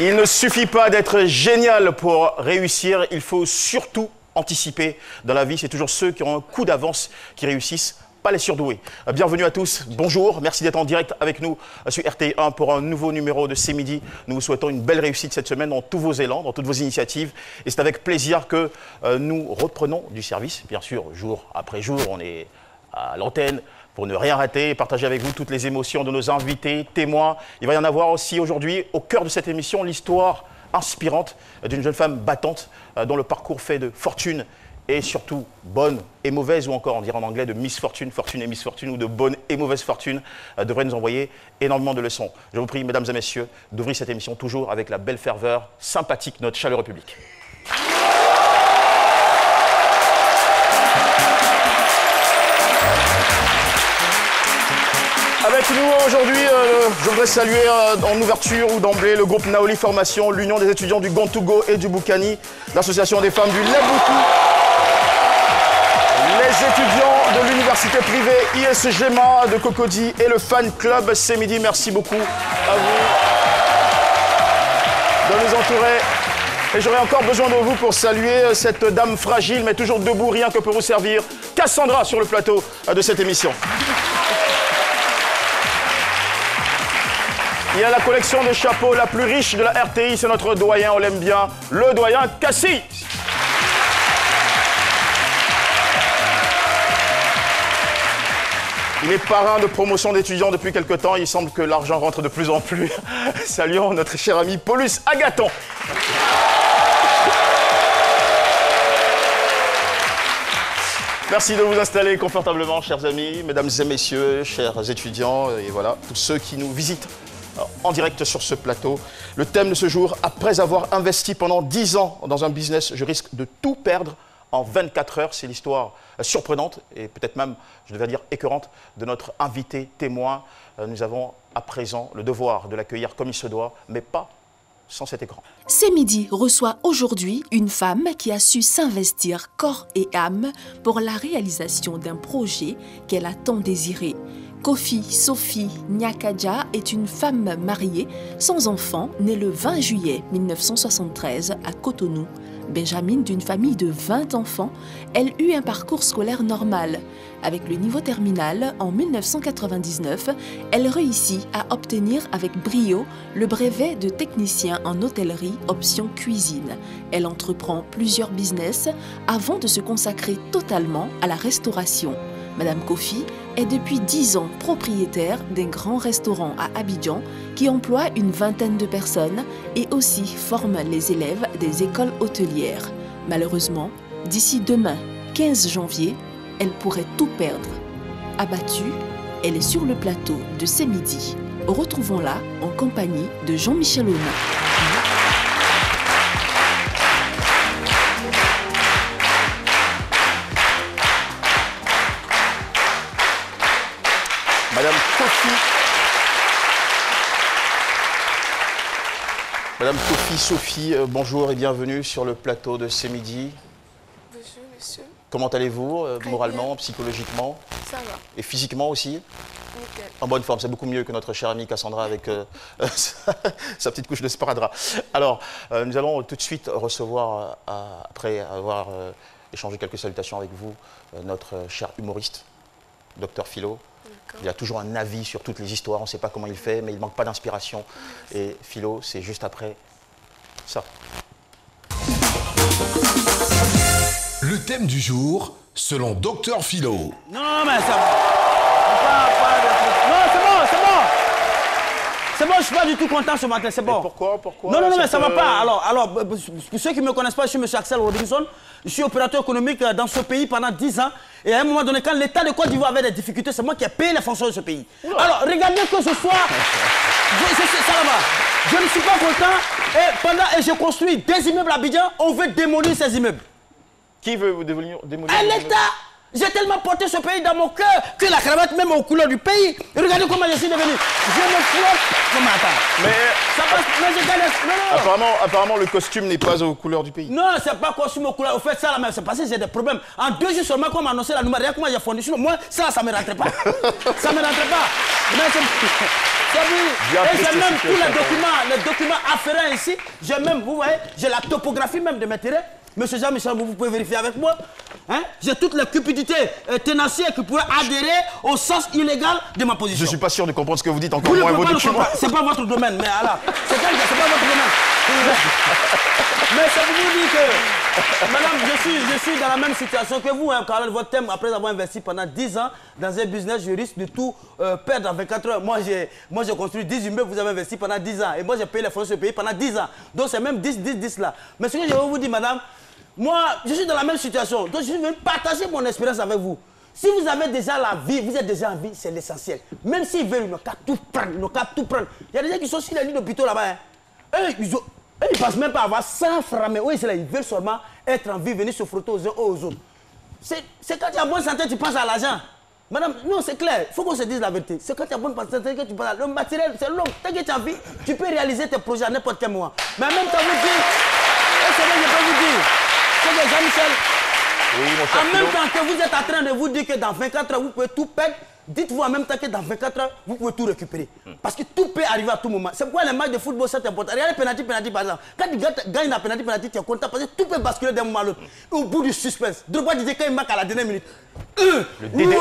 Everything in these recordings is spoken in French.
Il ne suffit pas d'être génial pour réussir, il faut surtout anticiper. Dans la vie, c'est toujours ceux qui ont un coup d'avance qui réussissent, pas les surdoués. Bienvenue à tous, bonjour, merci d'être en direct avec nous sur RTI1 pour un nouveau numéro de C'est Midi. Nous vous souhaitons une belle réussite cette semaine dans tous vos élans, dans toutes vos initiatives. Et c'est avec plaisir que nous reprenons du service. Bien sûr, jour après jour, on est à l'antenne pour ne rien rater et partager avec vous toutes les émotions de nos invités, témoins. Il va y en avoir aussi aujourd'hui, au cœur de cette émission, l'histoire inspirante d'une jeune femme battante dont le parcours fait de fortune et surtout bonne et mauvaise, ou encore on dirait en anglais de Miss Fortune, fortune et Miss Fortune, ou de bonne et mauvaise fortune, devrait nous envoyer énormément de leçons. Je vous prie, mesdames et messieurs, d'ouvrir cette émission toujours avec la belle ferveur sympathique de notre chaleureux public. Avec nous aujourd'hui, je voudrais saluer en ouverture ou d'emblée le groupe Naoli Formation, l'Union des étudiants du Gontougo et du Boukani, l'Association des femmes du Leboutou, les étudiants de l'université privée ISGMA de Cocody et le fan club C'est Midi. Merci beaucoup à vous de nous entourer. Et j'aurai encore besoin de vous pour saluer cette dame fragile, mais toujours debout, rien que pour vous servir, Cassandra sur le plateau de cette émission. Il y a la collection de chapeaux la plus riche de la RTI, c'est notre doyen, on l'aime bien, le doyen Cassis. Il est parrain de promotion d'étudiants depuis quelque temps, il semble que l'argent rentre de plus en plus. Saluons notre cher ami Paulus Agathon. Merci de vous installer confortablement, chers amis, mesdames et messieurs, chers étudiants, et voilà, tous ceux qui nous visitent en direct sur ce plateau. Le thème de ce jour, après avoir investi pendant 10 ans dans un business, je risque de tout perdre en 24 heures. C'est l'histoire surprenante et peut-être même, je devrais dire, écœurante de notre invité témoin. Nous avons à présent le devoir de l'accueillir comme il se doit, mais pas sans cet écran. C'est Midi reçoit aujourd'hui une femme qui a su s'investir corps et âme pour la réalisation d'un projet qu'elle a tant désiré. Kofi Sophie Nyakadja est une femme mariée, sans enfant, née le 20 juillet 1973 à Cotonou. Benjamine d'une famille de 20 enfants, elle eut un parcours scolaire normal. Avec le niveau terminal, en 1999, elle réussit à obtenir avec brio le brevet de technicien en hôtellerie option cuisine. Elle entreprend plusieurs business avant de se consacrer totalement à la restauration. Madame Kofi est depuis 10 ans propriétaire d'un grand restaurant à Abidjan qui emploie une vingtaine de personnes et aussi forme les élèves des écoles hôtelières. Malheureusement, d'ici demain, 15 janvier, elle pourrait tout perdre. Abattue, elle est sur le plateau de C'est Midi. Retrouvons-la en compagnie de Jean-Michel Auna. Madame Kofi Sophie, bonjour et bienvenue sur le plateau de C'est Midi. Bonjour, monsieur. Comment allez-vous, moralement, bien. Psychologiquement? Ça va. Et physiquement aussi? Nickel. En bonne forme, c'est beaucoup mieux que notre chère amie Cassandra avec sa petite couche de sparadrap. Alors, nous allons tout de suite recevoir, après avoir échangé quelques salutations avec vous, notre cher humoriste, Dr Philo. Il a toujours un avis sur toutes les histoires, on ne sait pas comment il fait, mais il ne manque pas d'inspiration. Et Philo, c'est juste après ça. Le thème du jour, selon Dr Philo. Non, mais ça va. Non, c'est bon. C'est bon, je suis pas du tout content ce matin, c'est bon. Et pourquoi Non, mais ça va pas. Alors, pour ceux qui ne me connaissent pas, je suis M. Axel Robinson. Je suis opérateur économique dans ce pays pendant 10 ans. Et à un moment donné, quand l'État de Côte d'Ivoire avait des difficultés, c'est moi qui ai payé les fonctions de ce pays. Oula. Alors, regardez que ce soir, ça va. Je ne suis pas content. Et je construis des immeubles à Abidjan, on veut démolir ces immeubles. Qui veut vous démolir l'État. J'ai tellement porté ce pays dans mon cœur que la cravate même aux couleurs du pays. Et regardez comment je suis devenu. Je me flotte. Comment attends? Mais ça passe. Mais je gagne. Non. Apparemment, le costume n'est pas aux couleurs du pays. Non, c'est pas costume aux couleurs. Au fait, ça, là, c'est parce que j'ai des problèmes. En 2 jours seulement, quand on m'a annoncé la nouvelle, comment j'ai fondu. Sinon, moi, ça me rentrait pas. Ça me rentrait pas. Mais Et j'ai même tous les documents afférents ici. J'ai même, vous voyez, j'ai la topographie même de mes terrains. Monsieur Jean-Michel, vous pouvez vérifier avec moi. Hein? J'ai toutes les cupidités ténacières qui pourraient adhérer au sens illégal de ma position. Je ne suis pas sûr de comprendre ce que vous dites, encore moins vos documents. C'est pas votre domaine, mais alors, c'est pas votre domaine. Mais c'est pour vous dire que, madame, je suis dans la même situation que vous, hein, car votre thème, après avoir investi pendant 10 ans dans un business, je risque de tout perdre en 24 heures. Moi, j'ai construit 10 immeubles, vous avez investi pendant 10 ans. Et moi, j'ai payé les fonciers pays pendant 10 ans. Donc, c'est même 10 là. Mais ce que je vais vous dire, madame, moi, je suis dans la même situation. Donc, je vais partager mon expérience avec vous. Si vous avez déjà la vie, vous êtes déjà en vie, c'est l'essentiel. Même s'ils veulent, ils n'ont qu'à tout prendre. Il y a des gens qui sont sur les lits d'hôpitaux là-bas. Hein. Eux, ils ne pensent même pas avoir 100 francs. Mais eux, ils veulent seulement être en vie, venir se frotter aux uns aux autres. C'est quand tu as bonne santé, tu penses à l'argent. Madame, non, c'est clair. Il faut qu'on se dise la vérité. C'est quand tu as bonne santé que tu penses à l'argent. Le matériel, c'est long. Tant que tu as envie, tu peux réaliser tes projets à n'importe quel moment. Mais en même temps, vous dites, c'est vrai, je peux vous dire. Jean-Michel, oui, mon cher en même temps que vous êtes en train de vous dire que dans 24 heures, vous pouvez tout perdre, dites-vous en même temps que dans 24 heures, vous pouvez tout récupérer. Parce que tout peut arriver à tout moment. C'est pourquoi les matchs de football, c'est important. Regardez penalty par exemple. Quand tu gagnes la penalty, tu es content parce que tout peut basculer d'un moment à l'autre. Au bout du suspense. Drogba disait quand il marque à la dernière minute. Le DD 11. Et vous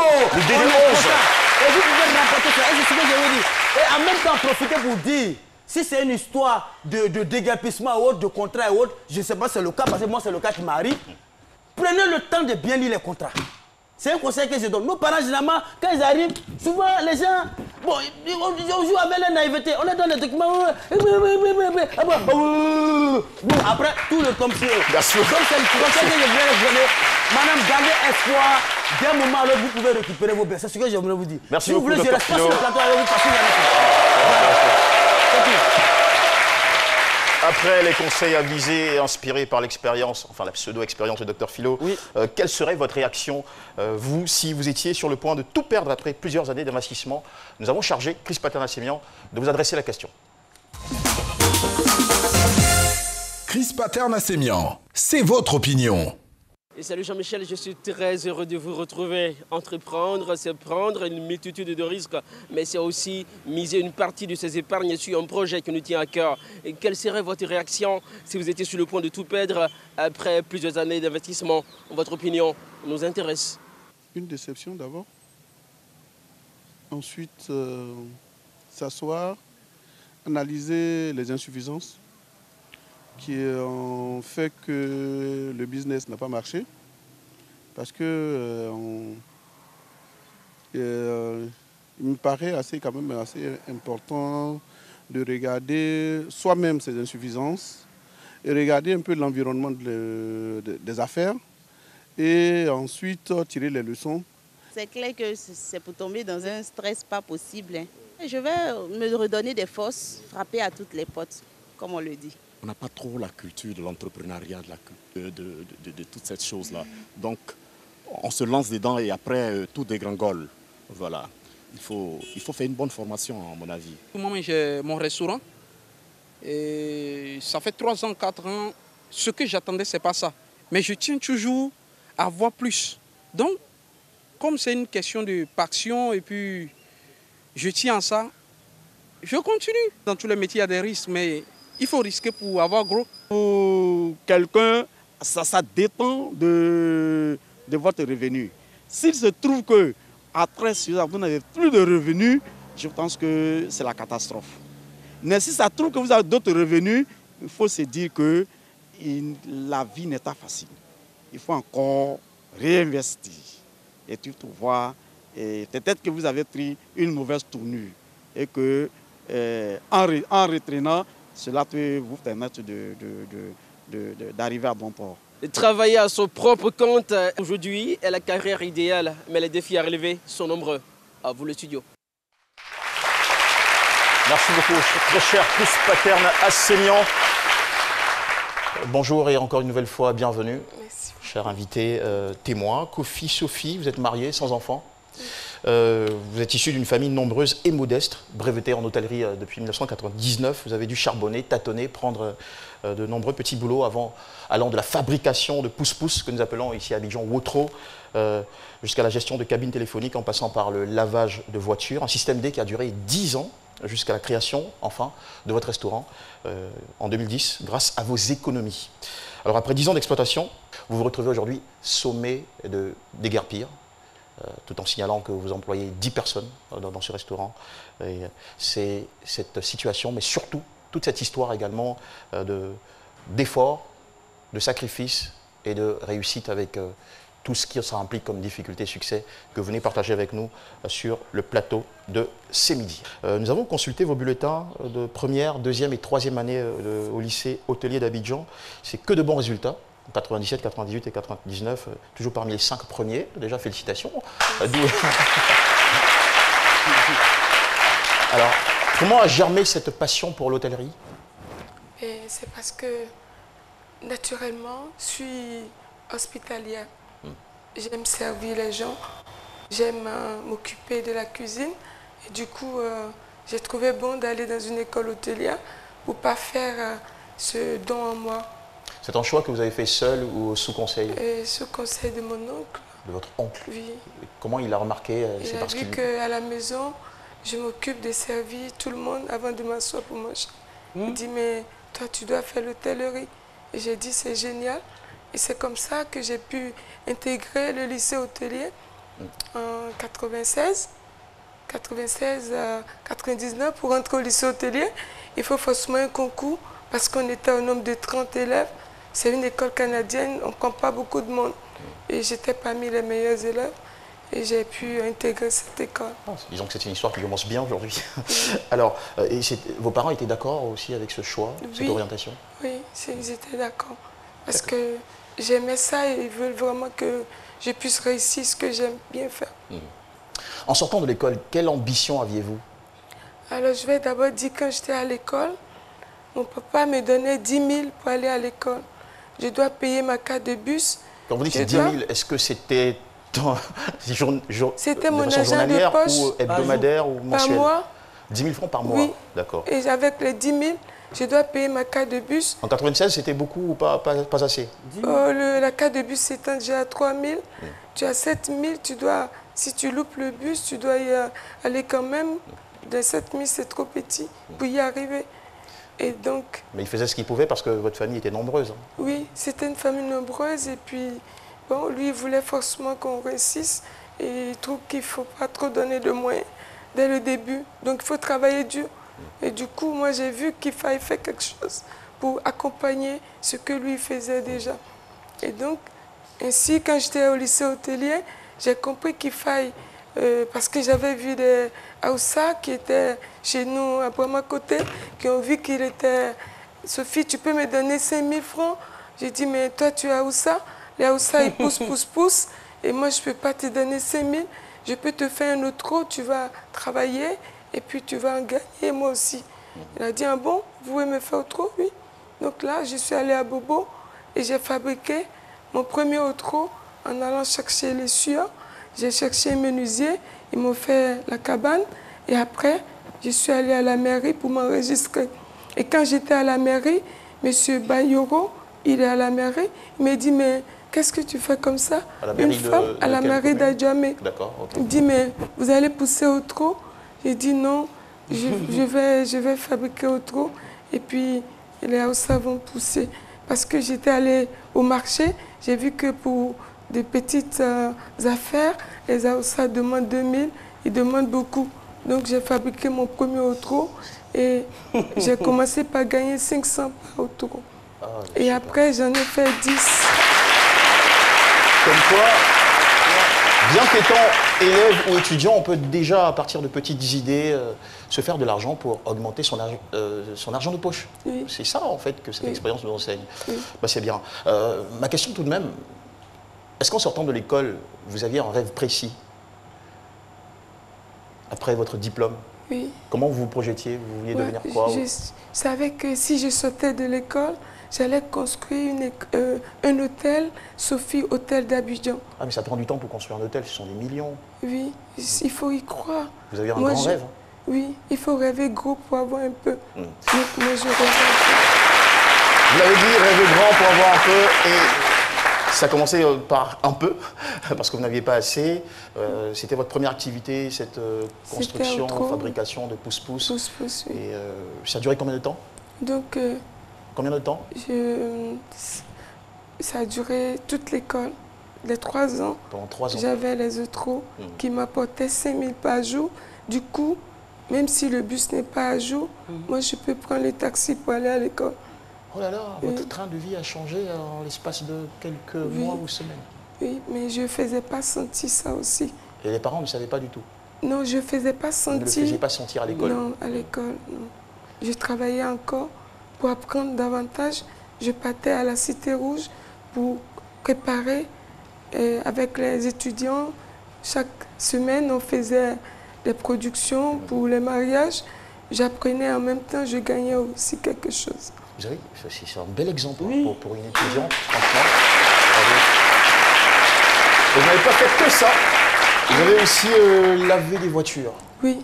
pouvez remporter ça. Et c'est ce que je veux dire. Et en même temps, profitez pour dire. Si c'est une histoire de déguerpissement ou autre, de contrat et autres, je ne sais pas si c'est le cas, parce que moi c'est le cas qui m'arrive. Prenez le temps de bien lire les contrats. C'est un conseil que je donne. Nos parents, généralement, quand ils arrivent, souvent les gens, bon, ils jouent avec la naïveté. On leur donne des documents. Bon, après, tout le tombe sur eux. Donc c'est le conseil que je viens de donner. Madame, gardez espoir. D'un moment à l'autre, vous pouvez récupérer vos biens. C'est ce que je voulais vous dire. Merci si beaucoup, vous voulez, je reste pas sur le plateau avec vous parce qu'il y a Après les conseils avisés et inspirés par l'expérience, enfin la pseudo-expérience de Dr Philo, oui. Quelle serait votre réaction, vous, si vous étiez sur le point de tout perdre après plusieurs années d'investissement? Nous avons chargé Chris Paterna-Sémian de vous adresser la question. Chris Paterna-Sémian, c'est votre opinion. Et salut Jean-Michel, je suis très heureux de vous retrouver. Entreprendre, c'est prendre une multitude de risques, mais c'est aussi miser une partie de ses épargnes sur un projet qui nous tient à cœur. Et quelle serait votre réaction si vous étiez sur le point de tout perdre après plusieurs années d'investissement? Votre opinion nous intéresse. Une déception d'abord. Ensuite, s'asseoir, analyser les insuffisances qui ont fait que le business n'a pas marché. Parce que il me paraît quand même assez important de regarder soi-même ces insuffisances et regarder un peu l'environnement des affaires et ensuite tirer les leçons. C'est clair que c'est pour tomber dans un stress pas possible. Hein. Je vais me redonner des forces, frapper à toutes les portes, comme on le dit. On n'a pas trop la culture de l'entrepreneuriat, de toutes ces choses-là. Donc, on se lance dedans et après, tout dégringole. Voilà. Il faut faire une bonne formation, à mon avis. Moi, j'ai mon restaurant. Et ça fait 3 ans, 4 ans. Ce que j'attendais, ce n'est pas ça. Mais je tiens toujours à voir plus. Donc, comme c'est une question de passion et puis je tiens à ça, je continue. Dans tous les métiers, il y a des risques, mais il faut risquer pour avoir gros. Pour quelqu'un, ça dépend de votre revenu. S'il se trouve qu'après, vous n'avez plus de revenus, je pense que c'est la catastrophe. Mais si ça trouve que vous avez d'autres revenus, il faut se dire que la vie n'est pas facile. Il faut encore réinvestir et tout voir. Et peut-être que vous avez pris une mauvaise tournure et que en retraînant, cela peut vous permettre d'arriver à bon port. Travailler à son propre compte aujourd'hui est la carrière idéale, mais les défis à relever sont nombreux. À vous le studio. Merci beaucoup, très cher Chris Paterna-Sémian. Bonjour et encore une nouvelle fois, bienvenue. Merci. Cher invité, témoin, Kofi, Sophie, vous êtes mariés, sans enfants. Vous êtes issu d'une famille nombreuse et modeste, brevetée en hôtellerie depuis 1999. Vous avez dû charbonner, tâtonner, prendre de nombreux petits boulots allant de la fabrication de pousse-pousse, que nous appelons ici à Abidjan Wotro, jusqu'à la gestion de cabines téléphoniques en passant par le lavage de voitures. Un système D qui a duré 10 ans. jusqu'à la création, enfin, de votre restaurant en 2010, grâce à vos économies. Alors après 10 ans d'exploitation, vous vous retrouvez aujourd'hui sommet de déguerpir, tout en signalant que vous employez 10 personnes dans ce restaurant. C'est cette situation, mais surtout, toute cette histoire également d'efforts, de sacrifices et de réussite avec tout ce qui ça implique comme difficulté et succès que vous venez partager avec nous sur le plateau de C'est Midi. Nous avons consulté vos bulletins de première, deuxième et troisième année au lycée hôtelier d'Abidjan. C'est que de bons résultats. 97, 98 et 99, toujours parmi les 5 premiers. Déjà, félicitations. Alors, comment a germé cette passion pour l'hôtellerie? C'est parce que, naturellement, je suis hospitalière. J'aime servir les gens, j'aime m'occuper de la cuisine. Et du coup, j'ai trouvé bon d'aller dans une école hôtelière pour ne pas faire ce don en moi. C'est un choix que vous avez fait seul ou sous conseil? Sous conseil de mon oncle. De votre oncle? Oui. Comment il a remarqué? Il a vu qu'à la maison, je m'occupe de servir tout le monde avant de m'asseoir pour manger. Il dit, mais toi, tu dois faire l'hôtellerie. Et j'ai dit, c'est génial. Et c'est comme ça que j'ai pu intégrer le lycée hôtelier en 96. 99, pour rentrer au lycée hôtelier, il faut forcément un concours parce qu'on était au nombre de 30 élèves. C'est une école canadienne, on ne compte pas beaucoup de monde. Et j'étais parmi les meilleurs élèves et j'ai pu intégrer cette école. Disons que c'est une histoire qui commence bien aujourd'hui. Alors, vos parents étaient d'accord aussi avec ce choix, cette orientation? Oui, ils étaient d'accord. Parce que j'aimais ça et ils veulent vraiment que je puisse réussir ce que j'aime bien faire. En sortant de l'école, quelle ambition aviez-vous? Alors, je vais d'abord dire quand j'étais à l'école, mon papa me donnait 10 000 pour aller à l'école. Je dois payer ma carte de bus. Quand vous dites 10 000, est-ce que c'était c'était mon argent de poche ou hebdomadaire ou mensuel? Par mois. 10 000 francs par mois? Oui. D'accord. Et avec les 10 000, je dois payer ma carte de bus. En 96, c'était beaucoup ou pas assez? La carte de bus s'étend déjà à 3 000. Tu as 7 000, tu dois, si tu loupes le bus, tu dois y aller quand même. De 7 000, c'est trop petit pour y arriver. Et donc, mais il faisait ce qu'il pouvait parce que votre famille était nombreuse. Hein. Oui, c'était une famille nombreuse et puis, bon, lui, il voulait forcément qu'on réussisse et il trouve qu'il ne faut pas trop donner de moyens dès le début. Donc, il faut travailler dur. Et du coup, moi, j'ai vu qu'il fallait faire quelque chose pour accompagner ce que lui faisait déjà. Et donc, ainsi, quand j'étais au lycée hôtelier, j'ai compris qu'il fallait, parce que j'avais vu des Aoussa qui étaient chez nous à Brama-Côté, qui ont vu qu'il était... Sophie, tu peux me donner 5 000 francs? J'ai dit, mais toi, tu es Aoussa. Les Aoussa, ils poussent. Et moi, je ne peux pas te donner 5 000. Je peux te faire un autre, tu vas travailler et puis tu vas en gagner, moi aussi. Il a dit, ah bon, vous pouvez me faire autre? Oui. Donc là, je suis allée à Bobo et j'ai fabriqué mon premier autre en allant chercher les sueurs. J'ai cherché un menuisier, ils m'ont fait la cabane et après, je suis allée à la mairie pour m'enregistrer. Et quand j'étais à la mairie, M. Bayoro, il est à la mairie, il m'a dit, mais qu'est-ce que tu fais comme ça? Une femme à la mairie d'Adjamé. D'accord. Okay. Il dit, mais vous allez pousser au trot? J'ai dit, non, je vais fabriquer au trot. Et puis, les Aoussa vont pousser. Parce que j'étais allée au marché, j'ai vu que pour des petites affaires, les Aoussa demandent 2000, ils demandent beaucoup. Donc, j'ai fabriqué mon premier auto et j'ai commencé par gagner 500 par auto. Et après, j'en ai fait 10. Comme quoi, bien qu'étant élève ou étudiant, on peut déjà, à partir de petites idées, se faire de l'argent pour augmenter son argent de poche. Oui. C'est ça, en fait, que cette expérience nous enseigne. Oui. Bah, c'est bien. Ma question tout de même, est-ce qu'en sortant de l'école, vous aviez un rêve précis après votre diplôme? Oui. Comment vous vous projetiez? Vous vouliez devenir quoi? Je savais que si je sortais de l'école, j'allais construire un hôtel, Sophie Hôtel d'Abidjan. Ah, mais ça prend du temps pour construire un hôtel, ce sont des millions. Oui, il faut y croire. Vous avez un grand rêve? Hein? Oui, il faut rêver gros pour avoir un peu. Donc, moi, je rêve un peu. Vous l'avez dit, rêver grand pour avoir un peu. Et Ça a commencé par un peu, parce que vous n'aviez pas assez. C'était votre première activité, cette construction, fabrication de pousse-pousse. Pousse-pousse, oui. Et ça a duré combien de temps? Donc, combien de temps? Ça a duré toute l'école, les 3 ans. Pendant 3 ans. J'avais les euros qui m'apportaient 5 000 par jour. Du coup, même si le bus n'est pas à jour, moi je peux prendre le taxi pour aller à l'école. Oh là là, votre train de vie a changé en l'espace de quelques mois ou semaines. Oui, mais je ne faisais pas sentir ça aussi. Et les parents ne savaient pas du tout? Non, je ne faisais pas sentir. Vous ne le faisiez pas sentir à l'école? Non, à l'école, non. Je travaillais encore pour apprendre davantage. Je partais à la Cité Rouge pour préparer avec les étudiants. Chaque semaine, on faisait des productions pour les mariages. J'apprenais en même temps, je gagnais aussi quelque chose. Vous savez, c'est un bel exemple pour une étudiante, franchement. Et vous n'avez pas fait que ça. Vous avez aussi lavé des voitures. Oui,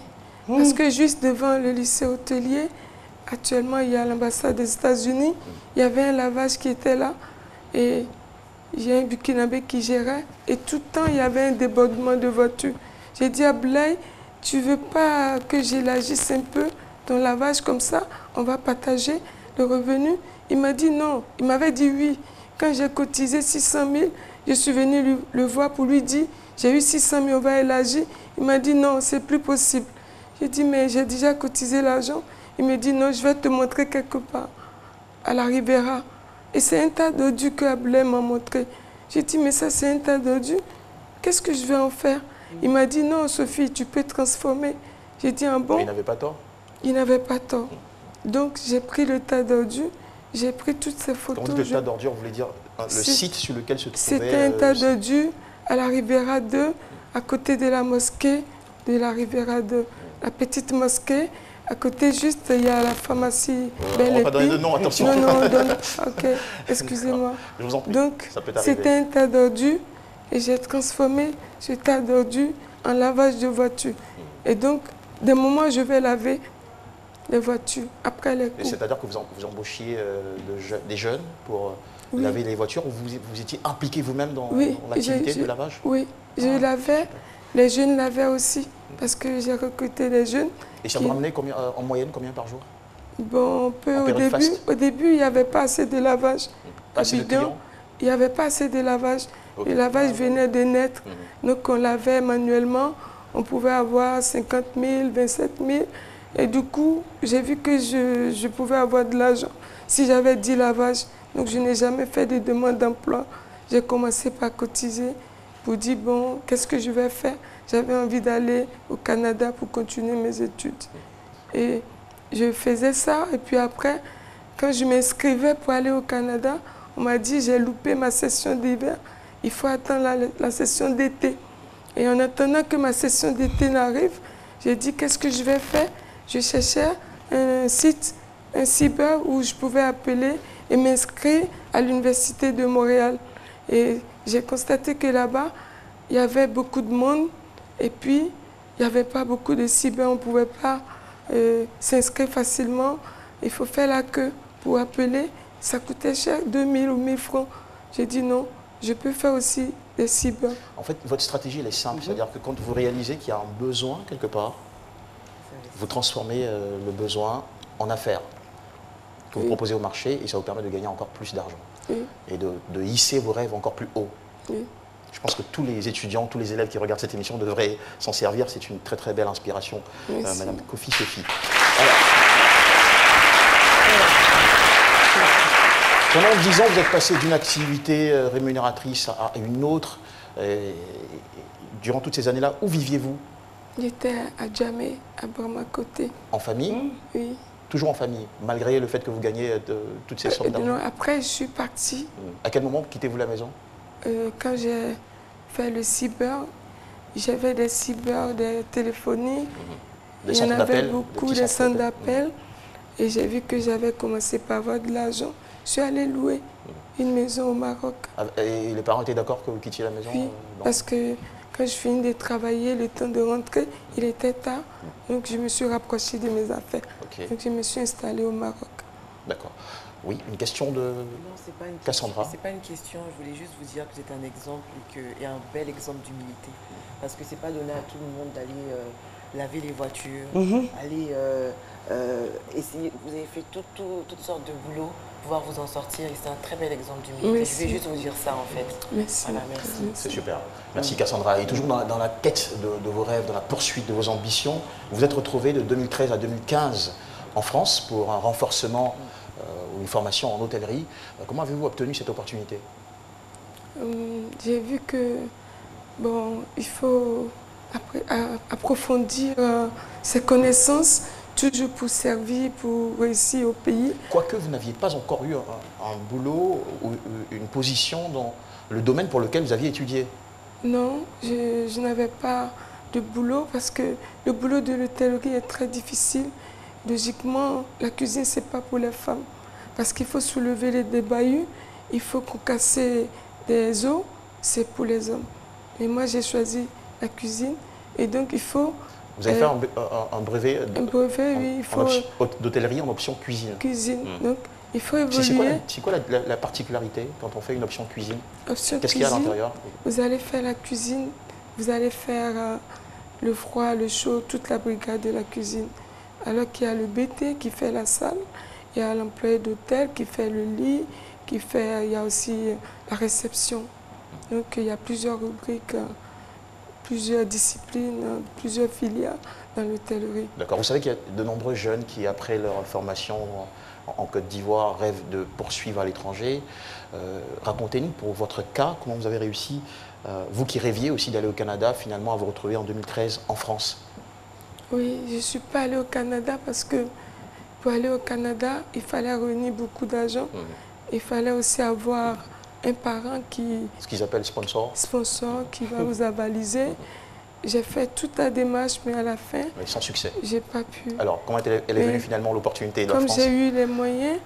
parce que juste devant le lycée hôtelier, actuellement, il y a l'ambassade des États-Unis. Il y avait un lavage qui était là. Et il y a un Burkinabé qui gérait. Et tout le temps, il y avait un débordement de voitures. J'ai dit à Blaye, tu ne veux pas que j'élargisse un peu ton lavage comme ça? On va partager le revenu. Il m'a dit non. Il m'avait dit oui. Quand j'ai cotisé 600 000, je suis venue le voir pour lui dire, j'ai eu 600 000, on va élargir. Il m'a dit non, c'est plus possible. J'ai dit, mais j'ai déjà cotisé l'argent. Il me dit non, je vais te montrer quelque part, à la Ribera. Et c'est un tas d'ordures que Blaye m'a montré. J'ai dit, mais ça c'est un tas d'ordures. Qu'est-ce que je vais en faire? Il m'a dit, non Sophie, tu peux transformer. J'ai dit, ah bon? Mais il n'avait pas tort? Il n'avait pas tort. Donc j'ai pris le tas d'ordures, j'ai pris toutes ces photos. Quand vous dites le tas d'ordures, vous voulez dire le site sur lequel se trouvait... C'était un tas d'ordures à la Ribera 2, à côté de la mosquée de la Ribera 2. La petite mosquée, à côté juste, il y a la pharmacie Belle On va pas donner de nom, attention. Non, ok, excusez-moi. Je vous en prie, donc, ça peut arriver. c'était un tas d'ordures et j'ai transformé ce tas d'ordures en lavage de voitures. Et donc, des moments, je vais laver les voitures après les cours. C'est-à-dire que vous embauchiez des jeunes pour laver les voitures, ou vous étiez impliqué vous-même dans l'activité de lavage? Oui, je lavais, les jeunes lavaient aussi, parce que j'ai recruté des jeunes. Et ça vous ramenait combien, en moyenne combien par jour? Bon, au début, il n'y avait pas assez de lavage. Pas assez de clients? Il n'y avait pas assez de lavage. Le lavage venait de naître, donc on lavait manuellement. On pouvait avoir 50 000, 27 000. Et du coup, j'ai vu que je pouvais avoir de l'argent si j'avais 10 lavages. Donc je n'ai jamais fait de demande d'emploi. J'ai commencé par cotiser pour dire, bon, qu'est-ce que je vais faire? J'avais envie d'aller au Canada pour continuer mes études. Et je faisais ça. Et puis après, quand je m'inscrivais pour aller au Canada, on m'a dit, j'ai loupé ma session d'hiver. Il faut attendre la session d'été. Et en attendant que ma session d'été n'arrive, j'ai dit, qu'est-ce que je vais faire? Je cherchais un site, un cyber où je pouvais appeler et m'inscrire à l'Université de Montréal. Et j'ai constaté que là-bas, il y avait beaucoup de monde et puis il n'y avait pas beaucoup de cyber. On ne pouvait pas s'inscrire facilement. Il faut faire la queue pour appeler. Ça coûtait cher, 2000 ou 1000 francs. J'ai dit non, je peux faire aussi des cyber. En fait, votre stratégie, elle est simple. C'est-à-dire que quand vous réalisez qu'il y a un besoin quelque part, vous transformez le besoin en affaires que vous proposez au marché et ça vous permet de gagner encore plus d'argent et de hisser vos rêves encore plus haut. Je pense que tous les étudiants, tous les élèves qui regardent cette émission devraient s'en servir. C'est une très très belle inspiration, Madame Kofi Sophie. Alors, pendant 10 ans, vous êtes passé d'une activité rémunératrice à une autre. Durant toutes ces années-là, où viviez-vous? J'étais à Djamé, à Bramacoté. En famille? Oui. Toujours en famille, malgré le fait que vous gagnez toutes ces sommes d'argent? Non, après, je suis partie. À quel moment quittez-vous la maison? Quand j'ai fait le cyber, j'avais des cyber, des téléphonies. Des Il y en centres avait d'appel, beaucoup, des centres d'appel. Et j'ai vu que j'avais commencé par avoir de l'argent. Je suis allée louer une maison au Maroc. Et les parents étaient d'accord que vous quittiez la maison? Oui, parce que quand je finis de travailler, le temps de rentrer, il était tard. Donc je me suis rapprochée de mes affaires. Donc je me suis installée au Maroc. D'accord. Oui, une question de Cassandra. C'est pas une question, je voulais juste vous dire que c'est un exemple et un bel exemple d'humilité. Parce que c'est pas donné à tout le monde d'aller laver les voitures, aller essayer. Vous avez fait toutes sortes de boulots pour pouvoir vous en sortir et c'est un très bel exemple d'humilité. Je vais juste vous dire ça en fait. Merci. Voilà, merci. C'est super. Merci Cassandra. Et toujours dans la quête de vos rêves, dans la poursuite de vos ambitions, vous êtes retrouvée de 2013 à 2015 en France pour un renforcement ou une formation en hôtellerie. Comment avez-vous obtenu cette opportunité? J'ai vu que il faut approfondir ses connaissances, toujours pour servir, pour réussir au pays. Quoique vous n'aviez pas encore eu un boulot ou une position dans le domaine pour lequel vous aviez étudié. Non, je n'avais pas de boulot parce que le boulot de l'hôtellerie est très difficile. Logiquement, la cuisine, ce n'est pas pour les femmes. Parce qu'il faut soulever des bahuts, il faut casser des os, c'est pour les hommes. Et moi, j'ai choisi la cuisine. Et donc, il faut... Vous avez fait un brevet, oui, il faut... d'hôtellerie en option cuisine. Cuisine. Donc, il faut évoluer. C'est quoi la particularité quand on fait une option cuisine? Option Qu'est-ce qu'il y a à l'intérieur? Vous allez faire la cuisine, vous allez faire le froid, le chaud, toute la brigade de la cuisine. Alors qu'il y a le BT qui fait la salle, il y a l'employé d'hôtel qui fait le lit, il y a aussi la réception. Donc il y a plusieurs rubriques, plusieurs disciplines, plusieurs filières dans l'hôtellerie. D'accord. Vous savez qu'il y a de nombreux jeunes qui, après leur formation en Côte d'Ivoire, rêvent de poursuivre à l'étranger. Racontez-nous pour votre cas, comment vous avez réussi, vous qui rêviez aussi d'aller au Canada, finalement à vous retrouver en 2013 en France. Oui, je ne suis pas allée au Canada parce que pour aller au Canada, il fallait réunir beaucoup d'argent. Il fallait aussi avoir un parent qui... Ce qu'ils appellent sponsor. Sponsor, qui va vous avaliser. J'ai fait toute la démarche, mais à la fin... Mais sans succès. J'ai pas pu. Alors, comment elle est venue finalement l'opportunité de la France? Comme j'ai eu les moyens,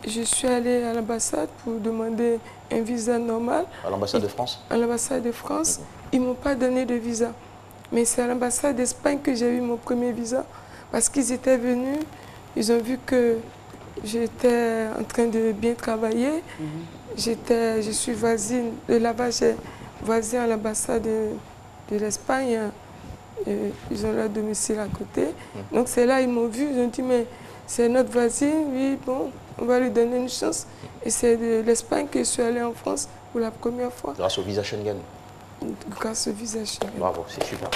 je suis allée à l'ambassade pour demander un visa normal. À l'ambassade de France? À l'ambassade de France. Ils ne m'ont pas donné de visa. Mais c'est à l'ambassade d'Espagne que j'ai eu mon premier visa. Parce qu'ils étaient venus, ils ont vu que j'étais en train de bien travailler. Je suis voisine, de là-bas, j'ai voisine à l'ambassade de l'Espagne. Ils ont leur domicile à côté. Donc c'est là ils m'ont vu, ils ont dit, mais c'est notre voisine, oui, bon, on va lui donner une chance. Et c'est de l'Espagne que je suis allée en France pour la première fois. Grâce au visa Schengen? Grâce au visa Schengen. Bravo, c'est super.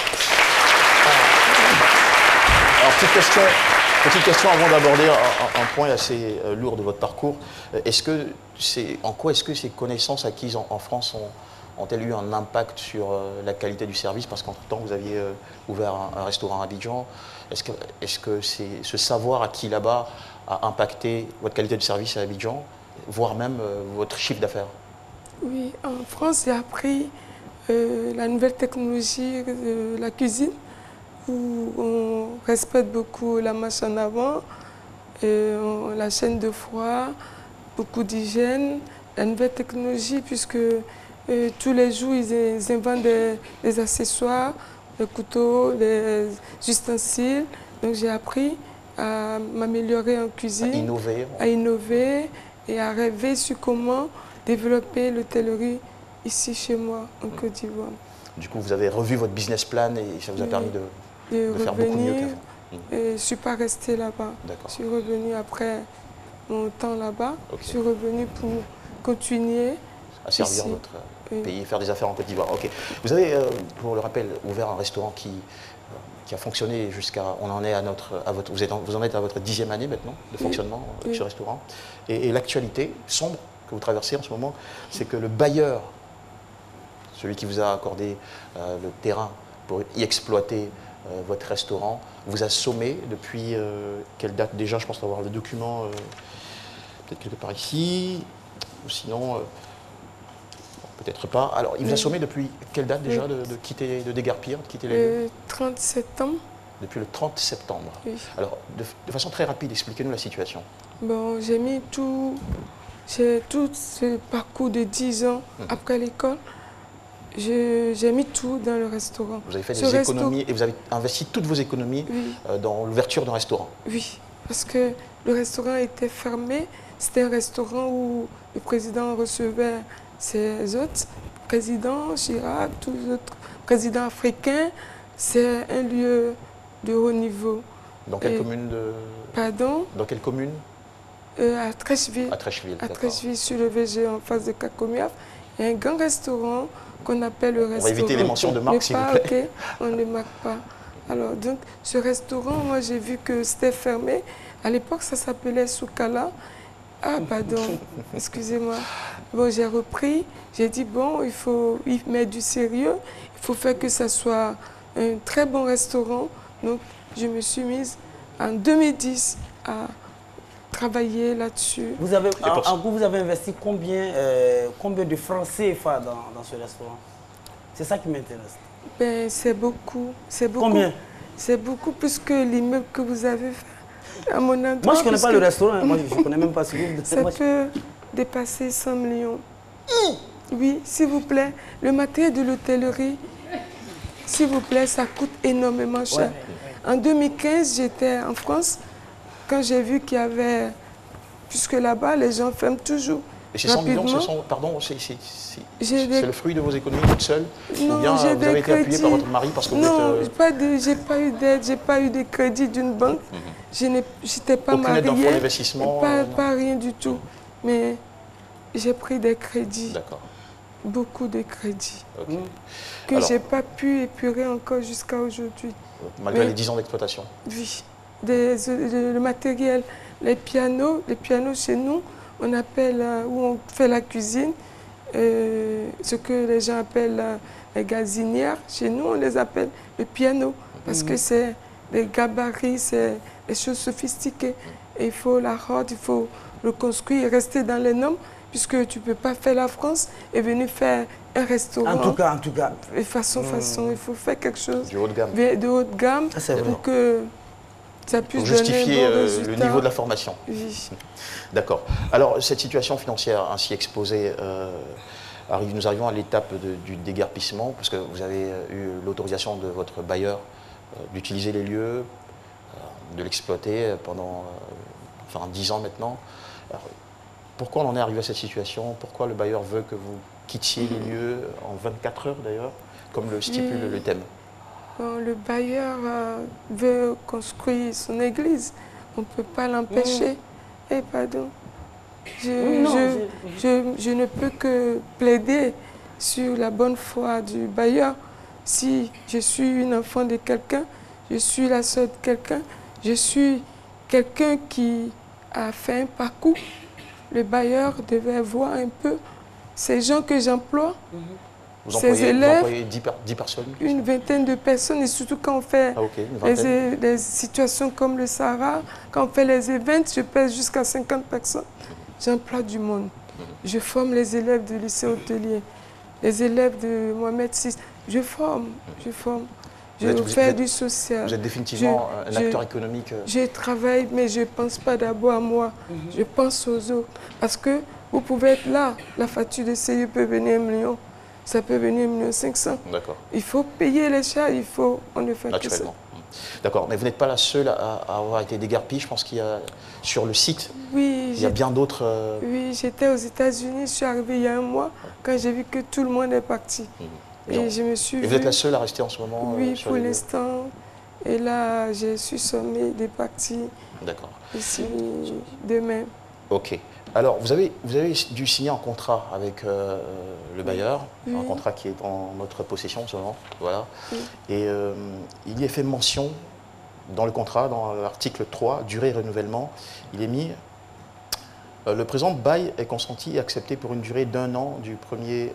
Alors, petite question avant d'aborder un point assez lourd de votre parcours. En quoi est-ce que ces connaissances acquises en France ont-elles eu un impact sur la qualité du service? Parce qu'entre-temps, vous aviez ouvert un restaurant à Abidjan. Est-ce que ce savoir acquis là-bas a impacté votre qualité de service à Abidjan, voire même votre chiffre d'affaires? Oui, en France, j'ai appris la nouvelle technologie de la cuisine, où on respecte beaucoup la marche en avant, la chaîne de froid, beaucoup d'hygiène, la nouvelle technologie, puisque tous les jours, ils inventent des accessoires, des couteaux, des ustensiles. Donc j'ai appris à m'améliorer en cuisine, à innover et à rêver sur comment développer l'hôtellerie ici chez moi, en Côte d'Ivoire. Du coup, vous avez revu votre business plan et ça vous a permis de faire beaucoup mieux qu'avant. Je ne suis pas restée là-bas. Je suis revenue après mon temps là-bas. Je suis revenue pour continuer à servir ici. Votre pays et faire des affaires en Côte d'Ivoire. Ok. Vous avez, pour le rappel, ouvert un restaurant qui a fonctionné jusqu'à... On en est à vous en êtes à votre 10e année maintenant de fonctionnement de ce restaurant. Et l'actualité sombre que vous traversez en ce moment, c'est que le bailleur, celui qui vous a accordé le terrain pour y exploiter votre restaurant, vous a sommé depuis quelle date déjà? Je pense avoir le document peut-être quelque part ici, ou sinon peut-être pas. Alors il vous a sommé depuis quelle date déjà de déguerpir, de quitter les lieux? 30 septembre. Depuis le 30 septembre. Oui. Alors de façon très rapide, expliquez-nous la situation. Bon, j'ai tout ce parcours de 10 ans après l'école. J'ai mis tout dans le restaurant. Vous avez fait des économies et vous avez investi toutes vos économies dans l'ouverture d'un restaurant? Oui, parce que le restaurant était fermé C'était un restaurant où le président recevait ses hôtes, président Chirac, tous les autres présidents africains. C'est un lieu de haut niveau. Dans quelle commune Pardon? Dans quelle commune? À Trècheville. À Trècheville, à Trècheville, sur le VG, en face de Kakomiaf. Il y a un grand restaurant qu'on appelle le restaurant. On va éviter les mentions de marque, s'il vous plaît. Okay, on ne marque pas. Alors, donc, ce restaurant, moi, j'ai vu que c'était fermé. À l'époque, ça s'appelait Soukala. Ah, pardon, excusez-moi. Bon, j'ai repris. J'ai dit, bon, il faut y mettre du sérieux. Il faut faire que ça soit un très bon restaurant. Donc, je me suis mise en 2010 à travailler là-dessus. Vous avez, vous avez investi combien de francs CFA dans ce restaurant? C'est ça qui m'intéresse. Ben, c'est beaucoup. Combien? C'est beaucoup plus que l'immeuble que vous avez fait à mon endroit. Moi, je ne connais pas le restaurant. Hein. Moi, je ne connais même pas ce que vous... Ça peut dépasser 100 millions. Oui, s'il vous plaît. Le matériel de l'hôtellerie, s'il vous plaît, ça coûte énormément cher. Ouais. En 2015, j'étais en France. Quand j'ai vu qu'il y avait... Puisque là-bas, les gens ferment toujours. Et ces 100 millions, c'est le fruit de vos économies toute seule? Non, ou bien vous avez été appuyé par votre mari parce que vous êtes... Non, j'ai pas eu d'aide, j'ai pas eu de crédit d'une banque. Je n'étais pas mariée. Aucune aide dans d'investissement? Pas rien du tout. Mais j'ai pris des crédits. D'accord. Beaucoup de crédits. Okay. Que je n'ai pas pu épurer encore jusqu'à aujourd'hui. Malgré les 10 ans d'exploitation? Oui. Le matériel, les pianos chez nous, on appelle, où on fait la cuisine, ce que les gens appellent les gazinières. Chez nous, on les appelle le piano, parce que c'est des gabarits, c'est des choses sophistiquées. Et il faut la rendre, il faut le construire et rester dans les normes, puisque tu ne peux pas faire la France et venir faire un restaurant. En tout cas. De façon, il faut faire quelque chose de haut de gamme, de gamme pour que ça puisse justifier donner un bon résultat. le niveau de la formation. Oui. D'accord. Alors, cette situation financière ainsi exposée, nous arrivons à l'étape du déguerpissement, parce que vous avez eu l'autorisation de votre bailleur d'utiliser les lieux, de l'exploiter pendant 10 ans maintenant. Alors, pourquoi on en est arrivé à cette situation? Pourquoi le bailleur veut que vous quittiez les lieux en 24 heures d'ailleurs, comme le stipule le thème? Bon, le bailleur veut construire son église. On ne peut pas l'empêcher. Eh, pardon. Je ne peux que plaider sur la bonne foi du bailleur. Si je suis une enfant de quelqu'un, je suis la sœur de quelqu'un, je suis quelqu'un qui a fait un parcours. Le bailleur devait voir un peu ces gens que j'emploie, ces élèves, vous employez 10 personnes? Une vingtaine de personnes, et surtout quand on fait des situations comme le Sahara, quand on fait les events, je pèse jusqu'à 50 personnes. J'emploie du monde. Je forme les élèves du lycée hôtelier, les élèves de Mohamed VI. Je forme. Je fais du social. Vous êtes définitivement un acteur économique. Je travaille, mais je ne pense pas d'abord à moi. Je pense aux autres. Parce que vous pouvez être là, la facture de CIE peut venir 1 million. Ça peut venir 1,5 million. D'accord. Il faut payer les charges, on ne fait que ça. D'accord, mais vous n'êtes pas la seule à avoir été déguerpie. Je pense qu'il y a sur le site, il y a bien d'autres... Oui, j'étais aux États-Unis, je suis arrivée il y a 1 mois, quand j'ai vu que tout le monde est parti. Et je me suis vous êtes la seule à rester en ce moment? Oui, pour l'instant. Et là, je suis sommée de partir. D'accord. Ici, demain. Ok. Alors, vous avez dû signer un contrat avec le bailleur, un contrat qui est en notre possession en ce moment. Voilà. Et il y est fait mention dans le contrat, dans l'article 3, durée et renouvellement. Il est mis le présent bail est consenti et accepté pour une durée d'1 an du 1er.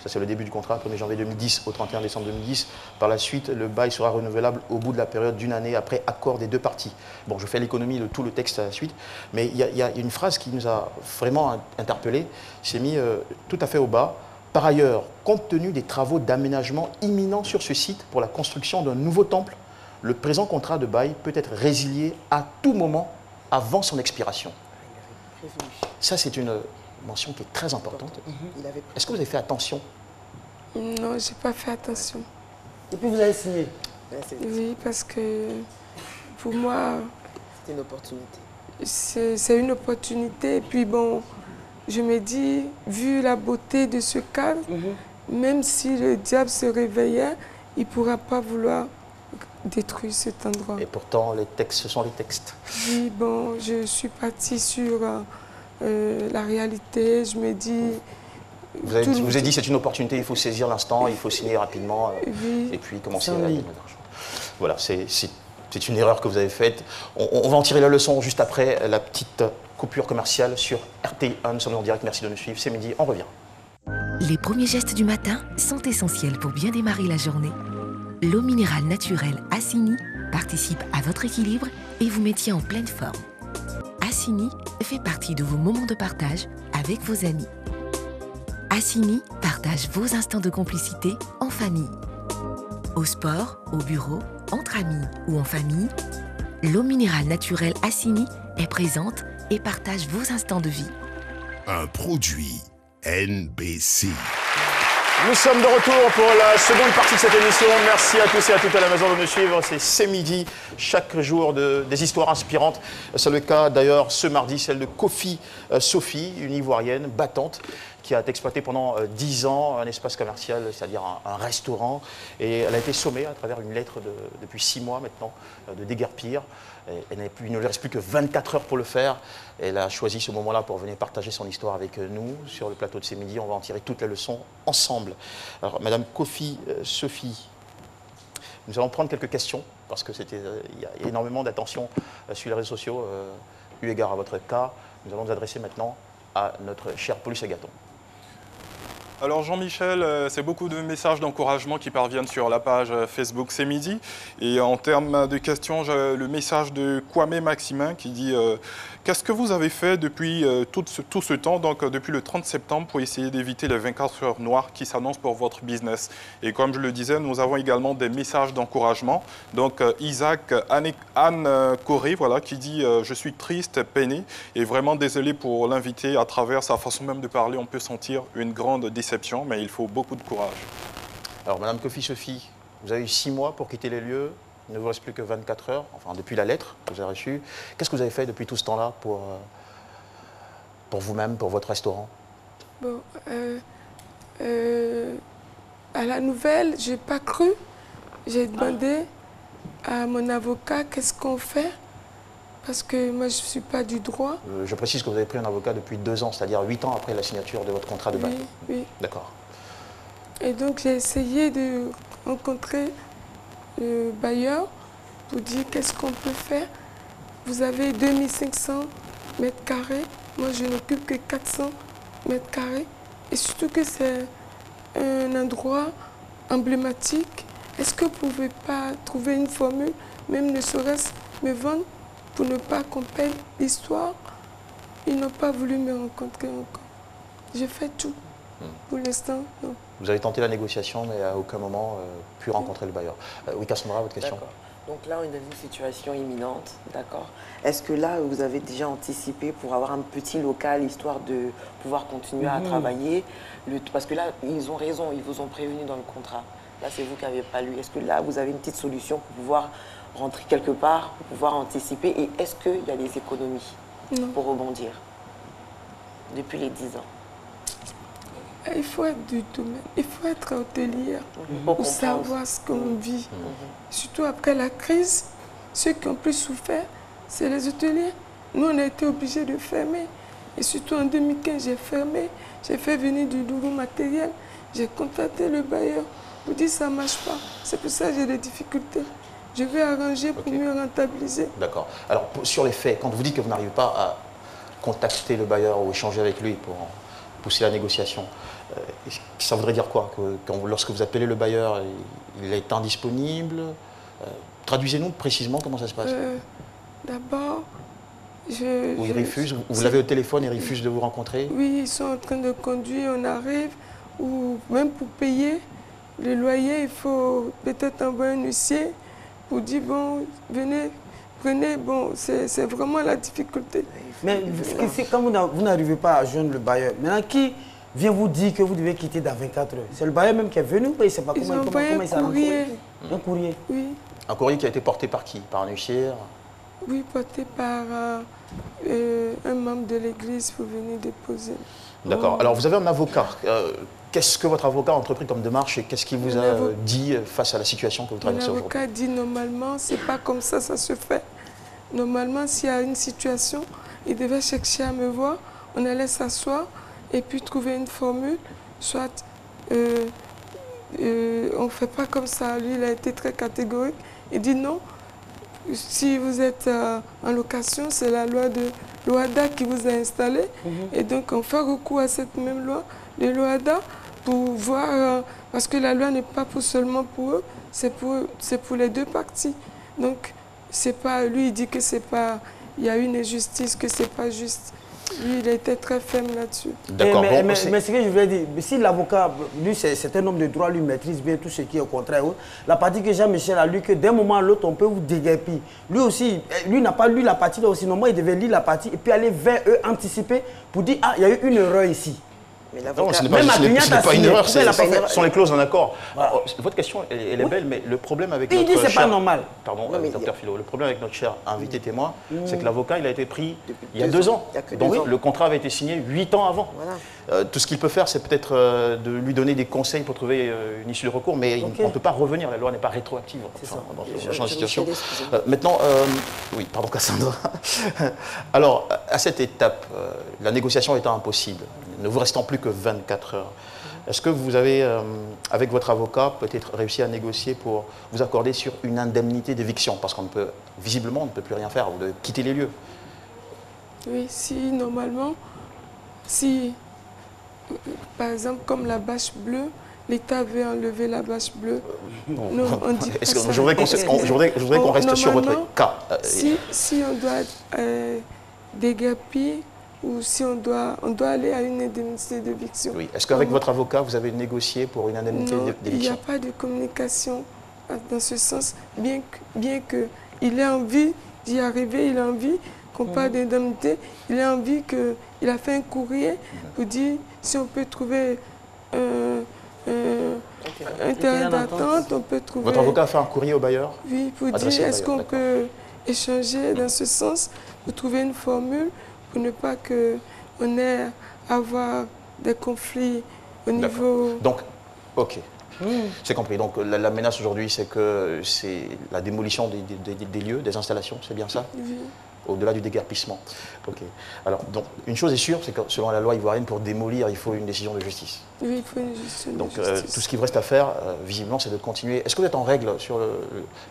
Ça, c'est le début du contrat, 1er janvier 2010 au 31 décembre 2010. Par la suite, le bail sera renouvelable au bout de la période d'1 année après accord des 2 parties. Bon, je fais l'économie de tout le texte à la suite, mais il y a une phrase qui nous a vraiment interpellés. C'est mis tout à fait au bas. Par ailleurs, compte tenu des travaux d'aménagement imminents sur ce site pour la construction d'un nouveau temple, le présent contrat de bail peut être résilié à tout moment avant son expiration. Ça, c'est une mention qui est très importante. Est-ce que vous avez fait attention? Non, je n'ai pas fait attention. Et puis vous avez signé? Oui, parce que pour moi... C'était une opportunité. c'est une opportunité. Et puis bon, je me dis, vu la beauté de ce cadre, même si le diable se réveillait, il ne pourra pas vouloir détruire cet endroit. Et pourtant, les textes, ce sont les textes. Oui, bon, je suis partie sur la réalité. Je me dis... Vous avez dit c'est une opportunité, il faut saisir l'instant, il faut signer rapidement et puis commencer à gagner de l'argent. Voilà, c'est une erreur que vous avez faite. On va en tirer la leçon juste après la petite coupure commerciale sur RT1. Nous sommes en direct, merci de nous suivre. C'est midi, on revient. Les premiers gestes du matin sont essentiels pour bien démarrer la journée. L'eau minérale naturelle Assini participe à votre équilibre et vous maintient en pleine forme. Assini fait partie de vos moments de partage avec vos amis. Assini partage vos instants de complicité en famille. Au sport, au bureau, entre amis ou en famille, l'eau minérale naturelle Assini est présente et partage vos instants de vie. Un produit NBC. Nous sommes de retour pour la seconde partie de cette émission. Merci à tous et à toutes à la maison de nous suivre. C'est midi, chaque jour des histoires inspirantes. C'est le cas d'ailleurs ce mardi, celle de Kofi Sophie, une Ivoirienne battante qui a exploité pendant 10 ans un espace commercial, c'est-à-dire un restaurant. Et elle a été sommée à travers une lettre depuis 6 mois maintenant de déguerpir. Il ne lui reste plus que 24 heures pour le faire. Elle a choisi ce moment-là pour venir partager son histoire avec nous sur le plateau de C'est midi. On va en tirer toutes les leçons ensemble. Alors, Madame Kofi Sophie, nous allons prendre quelques questions parce que il y a énormément d'attention sur les réseaux sociaux eu égard à votre cas. Nous allons nous adresser maintenant à notre cher Paulus Agathon. Alors Jean-Michel, c'est beaucoup de messages d'encouragement qui parviennent sur la page Facebook C'est midi. Et en termes de questions, j'ai le message de Kwame Maximin qui dit qu'est-ce que vous avez fait depuis tout ce temps, donc depuis le 30 septembre, pour essayer d'éviter les 24 heures noires qui s'annoncent pour votre business? Et comme je le disais, nous avons également des messages d'encouragement. Donc Isaac Anne Corée, voilà, qui dit je suis triste, peiné et vraiment désolé pour l'invité. À travers sa façon même de parler, on peut sentir une grande déception, mais il faut beaucoup de courage. Alors, Madame Kofi Sophie, vous avez eu 6 mois pour quitter les lieux. Il ne vous reste plus que 24 heures, enfin depuis la lettre que vous avez reçue. Qu'est-ce que vous avez fait depuis tout ce temps-là pour vous-même, pour votre restaurant? Bon, à la nouvelle, je n'ai pas cru. J'ai demandé à mon avocat qu'est-ce qu'on fait, parce que moi, je ne suis pas du droit. Je précise que vous avez pris un avocat depuis 2 ans, c'est-à-dire 8 ans après la signature de votre contrat de bail. Oui, oui. D'accord. Et donc, j'ai essayé de rencontrer le bailleur pour dire qu'est-ce qu'on peut faire. Vous avez 2500 mètres carrés. Moi, je n'occupe que 400 mètres carrés. Et surtout que c'est un endroit emblématique. Est-ce que vous ne pouvez pas trouver une formule, même ne serait-ce me vendre pour ne pas qu'on paye l'histoire? Ils n'ont pas voulu me rencontrer encore. J'ai fait tout. Pour l'instant, non. Vous avez tenté la négociation, mais à aucun moment pu rencontrer le bailleur. Oui, Cassandra, votre question? Donc là, on est dans une situation imminente, d'accord. Est-ce que là, vous avez déjà anticipé pour avoir un petit local, histoire de pouvoir continuer à travailler? Parce que là, ils ont raison, ils vous ont prévenu dans le contrat. Là, c'est vous qui n'avez pas lu. Est-ce que là, vous avez une petite solution pour pouvoir rentrer quelque part, pour pouvoir anticiper? Et est-ce qu'il y a des économies pour rebondir depuis les 10 ans? Il faut être du domaine, il faut être hôtelière pour savoir ce qu'on vit. Surtout après la crise, ceux qui ont plus souffert, c'est les hôteliers. Nous, on a été obligés de fermer. Et surtout en 2015, j'ai fermé. J'ai fait venir du lourd matériel. J'ai contacté le bailleur pour dire que ça ne marche pas. C'est pour ça que j'ai des difficultés. Je vais arranger pour mieux rentabiliser. D'accord. Alors, sur les faits, quand vous dites que vous n'arrivez pas à contacter le bailleur ou échanger avec lui pour pousser la négociation, ça voudrait dire quoi? Lorsque vous appelez le bailleur, il est indisponible? Traduisez-nous précisément comment ça se passe. D'abord, ou il refuse? Vous l'avez au téléphone, il refuse de vous rencontrer? Oui, ils sont en train de conduire, on arrive. Ou même pour payer le loyer, il faut peut-être envoyer un huissier pour dire, bon, venez, prenez. Bon, c'est vraiment la difficulté. Mais quand vous n'arrivez pas à joindre le bailleur, maintenant qui vient vous dire que vous devez quitter dans 24 heures? C'est le bailleur même qui est venu? Il sait pas comment il s'est courrier. Un courrier? Oui. Un courrier qui a été porté par qui? Par un huissier? Oui, porté par un membre de l'église pour venir déposer. D'accord. Alors, vous avez un avocat. Qu'est-ce que votre avocat a entrepris comme démarche et qu'est-ce qu'il vous a dit face à la situation que vous traversez aujourd'hui? L'avocat dit normalement, c'est pas comme ça se fait. Normalement, s'il y a une situation, il devait chercher à me voir, on allait s'asseoir et puis trouver une formule, soit on ne fait pas comme ça. Lui, il a été très catégorique. Il dit non, si vous êtes en location, c'est la loi de l'OADA qui vous a installé. Et donc, on fait recours à cette même loi de l'OADA pour voir, parce que la loi n'est pas seulement pour eux, c'est pour les deux parties. Donc, c'est pas, lui, il dit que c'est pas, il y a une injustice, que c'est pas juste. Lui, il était très ferme là-dessus. D'accord. Mais ce que je voulais dire, si l'avocat, lui, c'est un homme de droit, lui maîtrise bien tout ce qui est au contraire. La partie que Jean-Michel a lu, que d'un moment à l'autre, on peut vous déguerpir. Lui aussi, lui n'a pas lu la partie là aussi. Normalement, il devait lire la partie et puis aller vers eux, anticiper pour dire, ah, il y a eu une erreur ici. Non, ce n'est pas une erreur, ce sont les clauses en accord. Voilà. Votre question, elle est belle, mais le problème avec notre cher... c'est pas normal. Pardon, docteur Philo, le problème avec notre cher invité témoin, c'est que l'avocat, il a été pris il y a 2 ans. Donc le contrat avait été signé 8 ans avant. Voilà. Tout ce qu'il peut faire, c'est peut-être de lui donner des conseils pour trouver une issue de recours, mais on ne peut pas revenir, la loi n'est pas rétroactive dans ce genre de situation. Maintenant, oui, pardon Cassandra. Alors, à cette étape, la négociation étant impossible, ne vous restant plus que 24 heures, est-ce que vous avez, avec votre avocat, peut-être réussi à négocier pour vous accorder sur une indemnité d'éviction? Parce qu'on ne peut, visiblement, on ne peut plus rien faire, vous devez quitter les lieux. Oui, si normalement, si, par exemple, comme la bâche bleue, l'État veut enlever la bâche bleue. Non, on dit pas ça. Je voudrais qu'on reste sur votre cas. Si on doit déguerpir, ou si on doit aller à une indemnité d'éviction. Oui. Est-ce qu'avec votre avocat, vous avez négocié pour une indemnité d'éviction? Il n'y a pas de communication dans ce sens, bien qu'il ait envie d'y arriver, il a envie qu'on parle d'indemnité, il a envie il a fait un courrier pour dire si on peut trouver un terrain d'attente, on peut trouver... Votre avocat a fait un courrier au bailleur? Oui, pour dire est-ce qu'on peut échanger dans ce sens, pour trouver une formule, pour ne pas qu'on ait à avoir des conflits au niveau... Donc, ok, c'est compris. Donc la menace aujourd'hui, c'est que c'est la démolition des lieux, des installations, c'est bien ça? Oui. Au-delà du déguerpissement. Ok. Alors, donc, une chose est sûre, c'est que selon la loi ivoirienne, pour démolir, il faut une décision de justice. Oui, il faut une décision de justice. Donc, tout ce qui vous reste à faire, visiblement, c'est de continuer. Est-ce que vous êtes en règle sur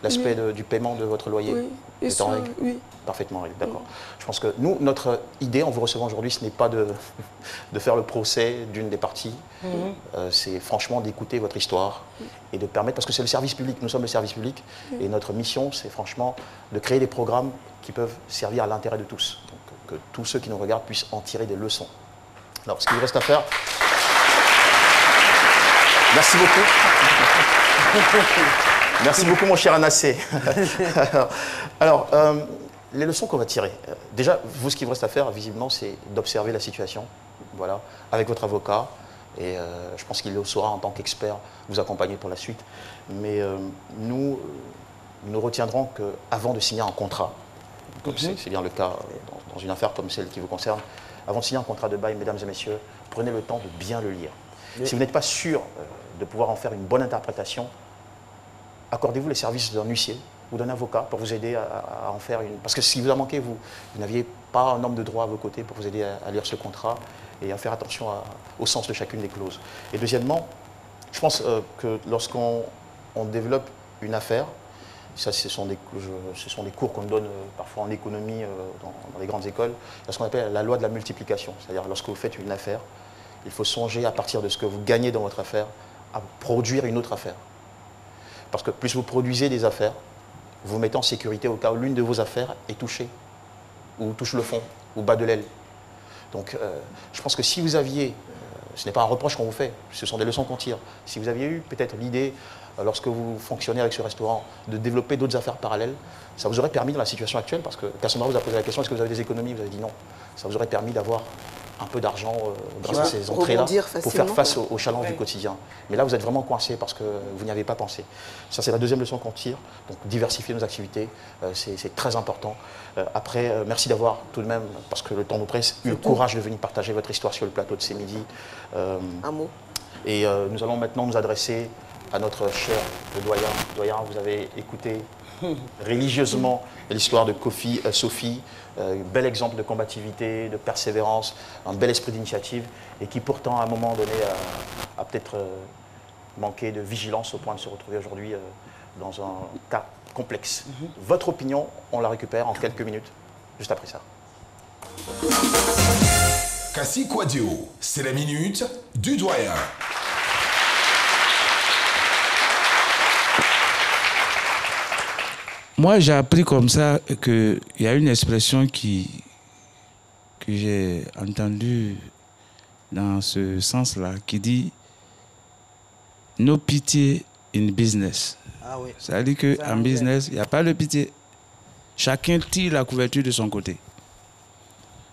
l'aspect du paiement de votre loyer? Oui. Vous êtes en règle? Oui. Parfaitement en règle, d'accord. Je pense que nous, notre idée en vous recevant aujourd'hui, ce n'est pas de faire le procès d'une des parties. C'est franchement d'écouter votre histoire et de permettre, parce que c'est le service public, nous sommes le service public, et notre mission, c'est franchement de créer des programmes qui peuvent servir à l'intérêt de tous. Donc, que tous ceux qui nous regardent puissent en tirer des leçons. Alors, ce qu'il vous reste à faire... Merci beaucoup. Merci beaucoup, mon cher Anassé. Alors, les leçons qu'on va tirer. Déjà, vous, ce qu'il vous reste à faire, visiblement, c'est d'observer la situation, voilà, avec votre avocat. Et je pense qu'il saura, en tant qu'expert, vous accompagner pour la suite. Mais nous retiendrons qu'avant de signer un contrat, comme c'est bien le cas dans une affaire comme celle qui vous concerne, avant de signer un contrat de bail, mesdames et messieurs, prenez le temps de bien le lire. Si vous n'êtes pas sûr de pouvoir en faire une bonne interprétation, accordez-vous les services d'un huissier ou d'un avocat pour vous aider à en faire une... Parce que si vous en manquez, vous n'aviez pas un homme de droit à vos côtés pour vous aider à lire ce contrat et à faire attention au sens de chacune des clauses. Et deuxièmement, je pense que lorsqu'on développe une affaire, ça, ce sont des cours qu'on donne parfois en économie dans les grandes écoles, il y a ce qu'on appelle la loi de la multiplication. C'est-à-dire lorsque vous faites une affaire, il faut songer à partir de ce que vous gagnez dans votre affaire à produire une autre affaire. Parce que plus vous produisez des affaires, vous mettez en sécurité au cas où l'une de vos affaires est touchée, ou touche le fond, ou bas de l'aile. Donc je pense que si vous aviez, ce n'est pas un reproche qu'on vous fait, ce sont des leçons qu'on tire, si vous aviez eu peut-être l'idée, lorsque vous fonctionnez avec ce restaurant, de développer d'autres affaires parallèles, ça vous aurait permis dans la situation actuelle, parce que Cassandra vous a posé la question, est-ce que vous avez des économies? Vous avez dit non. Ça vous aurait permis d'avoir un peu d'argent grâce à ces entrées-là pour faire face aux challenges du quotidien. Mais là, vous êtes vraiment coincé parce que vous n'y avez pas pensé. Ça, c'est la deuxième leçon qu'on tire. Donc, diversifier nos activités, c'est très important. Après, merci d'avoir tout de même, parce que le temps nous presse, eu le courage de venir partager votre histoire sur le plateau de C'est Midi. Un mot. Et nous allons maintenant nous adresser à notre cher doyen. Doyen, vous avez écouté religieusement l'histoire de Kofi, Sophie, bel exemple de combativité, de persévérance, un bel esprit d'initiative, et qui pourtant à un moment donné a peut-être manqué de vigilance au point de se retrouver aujourd'hui dans un cas complexe. Votre opinion, on la récupère en quelques minutes, juste après ça. Kassi Kouadio, c'est la minute du doyen. Moi, j'ai appris comme ça qu'il y a une expression que j'ai entendue dans ce sens-là, qui dit « No pitié in business ». Ah oui. Ça veut dire qu'en business, il n'y a pas de pitié. Chacun tire la couverture de son côté.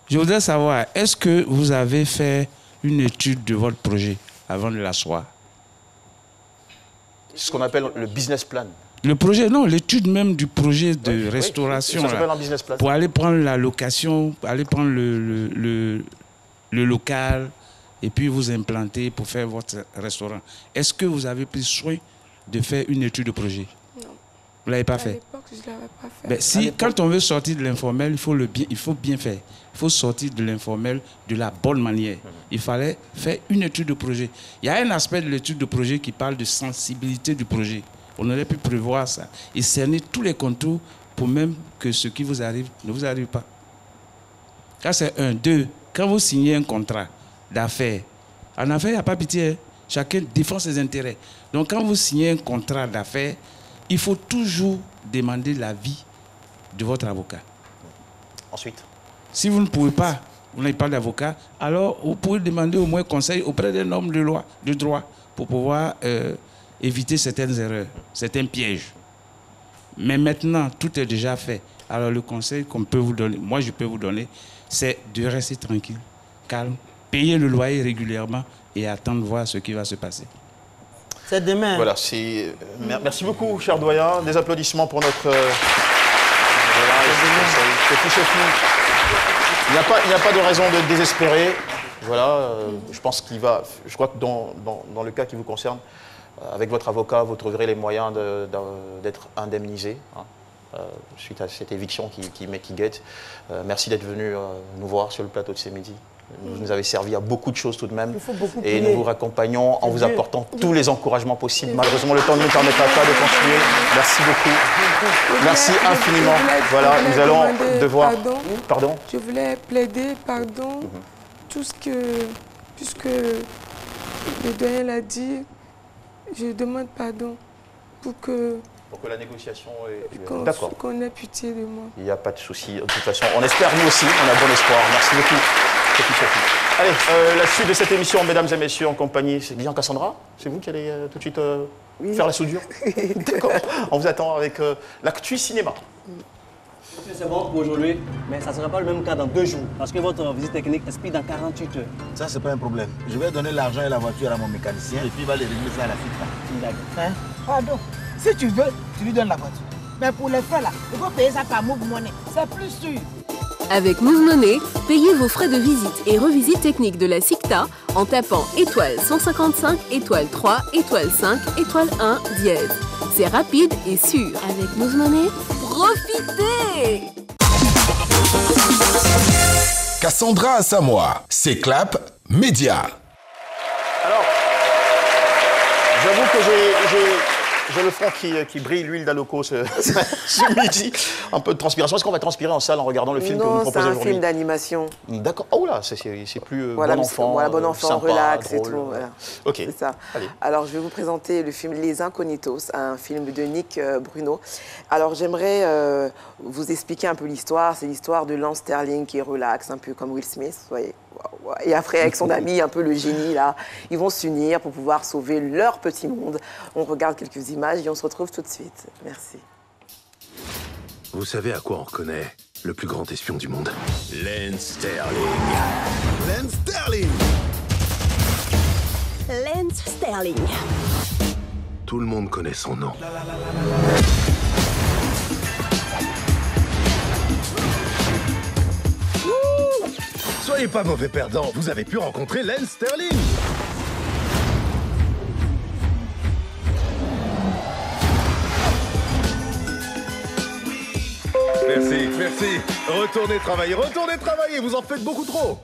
Je voudrais savoir, est-ce que vous avez fait une étude de votre projet avant de l'asseoir? C'est ce qu'on appelle le business plan. Le projet, non, l'étude même du projet de restauration. Ça s'appelle un business plan. Pour aller prendre la location, pour aller prendre le local et puis vous implanter pour faire votre restaurant. Est-ce que vous avez pris soin de faire une étude de projet? Non. Vous ne l'avez pas À fait? l'époque, je ne l'avais pas fait. Ben, si, quand on veut sortir de l'informel, il faut bien faire. Il faut sortir de l'informel de la bonne manière. Il fallait faire une étude de projet. Il y a un aspect de l'étude de projet qui parle de sensibilité du projet. On aurait pu prévoir ça et cerner tous les contours pour même que ce qui vous arrive ne vous arrive pas. Ça, c'est un. Deux, quand vous signez un contrat d'affaires, en affaires, il n'y a pas pitié. Hein? Chacun défend ses intérêts. Donc, quand vous signez un contrat d'affaires, il faut toujours demander l'avis de votre avocat. Ensuite? Si vous ne pouvez pas, vous n'avez pas d'avocat, alors vous pouvez demander au moins conseil auprès d'un homme de droit pour pouvoir éviter certaines erreurs, certains pièges. Mais maintenant, tout est déjà fait. Alors le conseil qu'on peut vous donner, moi je peux vous donner, c'est de rester tranquille, calme, payer le loyer régulièrement et attendre voir ce qui va se passer. C'est demain. Voilà, merci beaucoup, cher doyen. Des applaudissements pour notre... Il n'y a pas de raison de désespérer. Voilà, je pense je crois que dans le cas qui vous concerne, avec votre avocat, vous trouverez les moyens d'être indemnisé suite à cette éviction qui guette. Merci d'être venu nous voir sur le plateau de C'est Midi. Vous nous avez servi à beaucoup de choses tout de même. Et nous vous raccompagnons en vous apportant tous les encouragements possibles. Malheureusement, le temps ne nous permettra pas de continuer. Merci beaucoup. Merci infiniment. Voilà, nous allons devoir... Pardon? Je voulais plaider pardon. Tout ce que... Puisque le doyen l'a dit, je demande pardon pour que la négociation est... D'accord. Qu'on ait pitié de moi. Il n'y a pas de souci. De toute façon, on espère nous aussi. On a bon espoir. Merci beaucoup. Allez, la suite de cette émission, mesdames et messieurs, en compagnie, c'est bien Cassandra? C'est vous qui allez tout de suite faire la soudure? D'accord. On vous attend avec l'actu cinéma. C'est bon pour aujourd'hui, mais ça ne sera pas le même cas dans 2 jours, parce que votre visite technique expire dans 48 heures. Ça, c'est pas un problème. Je vais donner l'argent et la voiture à mon mécanicien et puis il va les régler ça à la FICA. D'accord. Hein? Pardon, si tu veux, tu lui donnes la voiture. Mais pour les frais là, il faut payer ça par Move Money. C'est plus sûr. Avec Move Money, payez vos frais de visite et revisite technique de la SICTA en tapant étoile 155, étoile 3, étoile 5, étoile 1, dièse. C'est rapide et sûr. Avec Move Money, profitez! Cassandra Assamoah, c'est Clap Média. Alors, j'avoue que j'ai le front qui brille, l'huile d'Aloco ce midi. Un peu de transpiration. Est-ce qu'on va transpirer en salle en regardant le film que vous nous proposez aujourd'hui? Non, c'est un film d'animation. D'accord. Oh là, c'est plus voilà, bon enfant. Voilà, bon enfant, sympa, relax drôle. et tout. Voilà. Ok. C'est ça. Allez. Alors, je vais vous présenter le film Les Incognitos, un film de Nick Bruno. Alors, j'aimerais vous expliquer un peu l'histoire. C'est l'histoire de Lance Sterling qui est relax, un peu comme Will Smith, vous voyez. Et après, avec son ami, un peu le génie, là, ils vont s'unir pour pouvoir sauver leur petit monde. On regarde quelques images et on se retrouve tout de suite. Merci. Vous savez à quoi on reconnaît le plus grand espion du monde. Lance Sterling. Lance Sterling. Lance Sterling. Tout le monde connaît son nom. Soyez pas mauvais perdant, vous avez pu rencontrer Lance Sterling. Merci, merci. Retournez travailler, vous en faites beaucoup trop.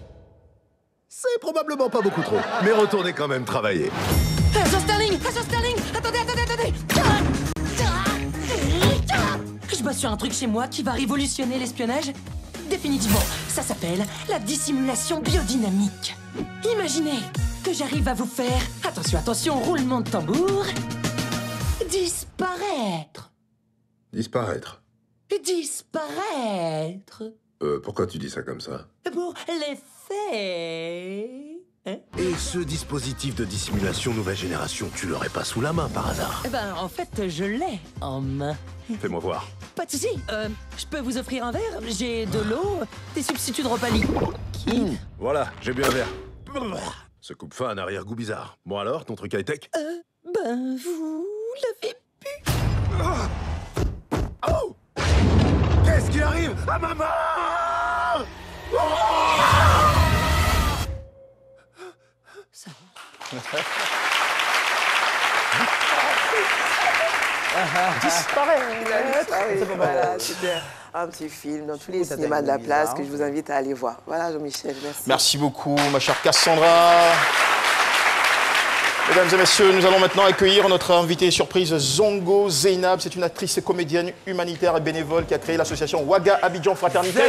C'est probablement pas beaucoup trop, mais retournez quand même travailler. Agent Sterling, attendez. Je bosse sur un truc chez moi qui va révolutionner l'espionnage. Définitivement, ça s'appelle la dissimulation biodynamique. Imaginez que j'arrive à vous faire, attention, roulement de tambour, disparaître. Disparaître. Pourquoi tu dis ça comme ça? Pour l'effet. Hein? Et ce dispositif de dissimulation nouvelle génération, tu l'aurais pas sous la main par hasard? Eh ben, en fait, je l'ai en main. Fais-moi voir. Pas de souci. Je peux vous offrir un verre? J'ai de l'eau, des substituts de repas liquides. Voilà, j'ai bu un verre. Ce coupe-fin a un arrière-goût bizarre. Bon alors, ton truc high-tech? Ben, vous l'avez pu. Oh! Qu'est-ce qui arrive à maman? Ça. Voilà, super. Un petit film dans tous les cinémas de la place que je vous invite à aller voir. Voilà, Jean-Michel, merci. Merci beaucoup, ma chère Cassandra. Mesdames et messieurs, nous allons maintenant accueillir notre invitée surprise Zongo Zeynab. C'est une actrice et comédienne humanitaire et bénévole qui a créé l'association Ouaga Abidjan Fraternité.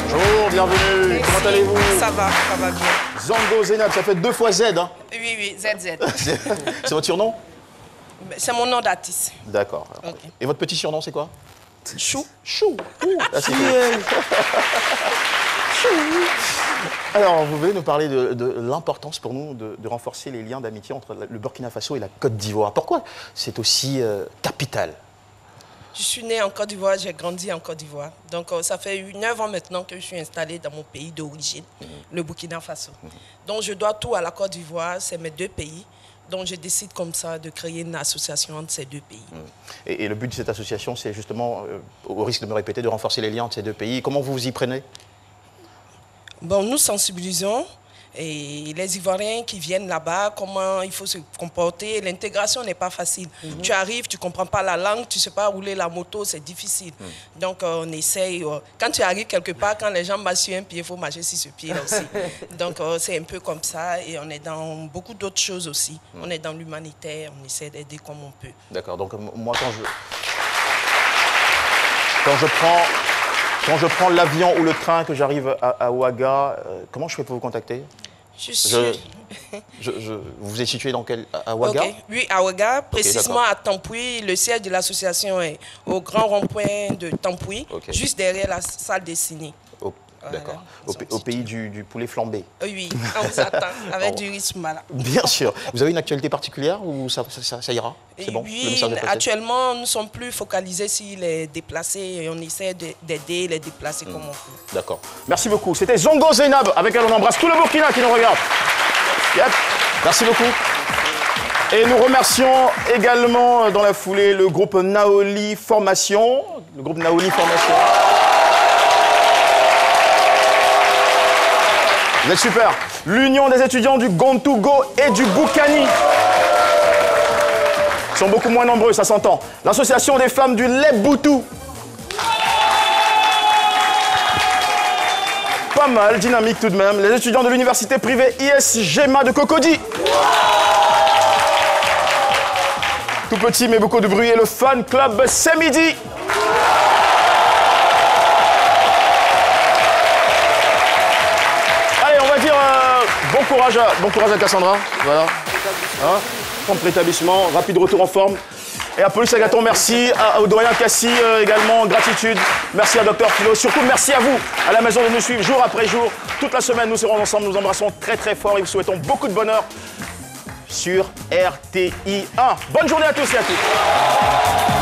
Bonjour, bienvenue. Merci. Comment allez-vous? Ça va bien. Zongo Zeynab, ça fait 2 fois Z, hein? Oui, ZZ. C'est votre surnom? C'est mon nom d'artiste. D'accord. Okay. Et votre petit surnom, c'est quoi? Chou. Chou. Ah, c'est Alors, vous voulez nous parler de l'importance pour nous de renforcer les liens d'amitié entre le Burkina Faso et la Côte d'Ivoire. Pourquoi c'est aussi capital? Je suis née en Côte d'Ivoire, j'ai grandi en Côte d'Ivoire. Donc, ça fait 9 ans maintenant que je suis installée dans mon pays d'origine, le Burkina Faso. Donc, je dois tout à la Côte d'Ivoire, c'est mes 2 pays. Donc, je décide comme ça de créer une association entre ces 2 pays. Et le but de cette association, c'est justement, au risque de me répéter, de renforcer les liens entre ces 2 pays. Comment vous vous y prenez? Bon, nous sensibilisons et les Ivoiriens qui viennent là-bas, comment il faut se comporter. L'intégration n'est pas facile. Tu arrives, tu ne comprends pas la langue, tu ne sais pas rouler la moto, c'est difficile. Donc, on essaye. Quand tu arrives quelque part, quand les gens marchent sur un pied, il faut marcher sur ce pied-là aussi. Donc, c'est un peu comme ça. Et on est dans beaucoup d'autres choses aussi. On est dans l'humanitaire, on essaie d'aider comme on peut. D'accord. Donc, moi, quand je prends l'avion ou le train, que j'arrive à Ouaga, comment je fais pour vous contacter? Vous êtes situé dans quel... À Ouaga? Oui, à Ouaga, précisément à Tampoui. Le siège de l'association est au grand rond-point de Tampoui, juste derrière la salle des ciné. D'accord. Au pays du poulet flambé. Oui, on vous attend avec du riz soumala. Bien sûr. Vous avez une actualité particulière ou ça ira? C'est bon? Oui, actuellement, nous sommes plus focalisés sur les déplacés et on essaie d'aider les déplacés comme on peut. D'accord. Merci beaucoup. C'était Zongo Zeynab, avec elle on embrasse tout le Burkina qui nous regarde. Yep. Merci beaucoup. Et nous remercions également dans la foulée le groupe Naoli Formation. Le groupe Naoli Formation. Vous êtes super. L'Union des étudiants du Gontougo et du Boukani. Ils sont beaucoup moins nombreux, ça s'entend. L'association des femmes du Leboutou. Pas mal, dynamique tout de même. Les étudiants de l'université privée ISGEMA de Cocody. Tout petit mais beaucoup de bruit. Et le fan club C'est Midi. Bon courage à Cassandra. Voilà. Prompt rétablissement, rapide retour en forme. Et à Police Agathon, merci. Au doyen Cassie également, gratitude. Merci à Dr Philo. Surtout, merci à vous, à la maison, de nous suivre jour après jour. Toute la semaine, nous serons ensemble. Nous embrassons très très fort et vous souhaitons beaucoup de bonheur. sur RTI 1. Bonne journée à tous et à toutes.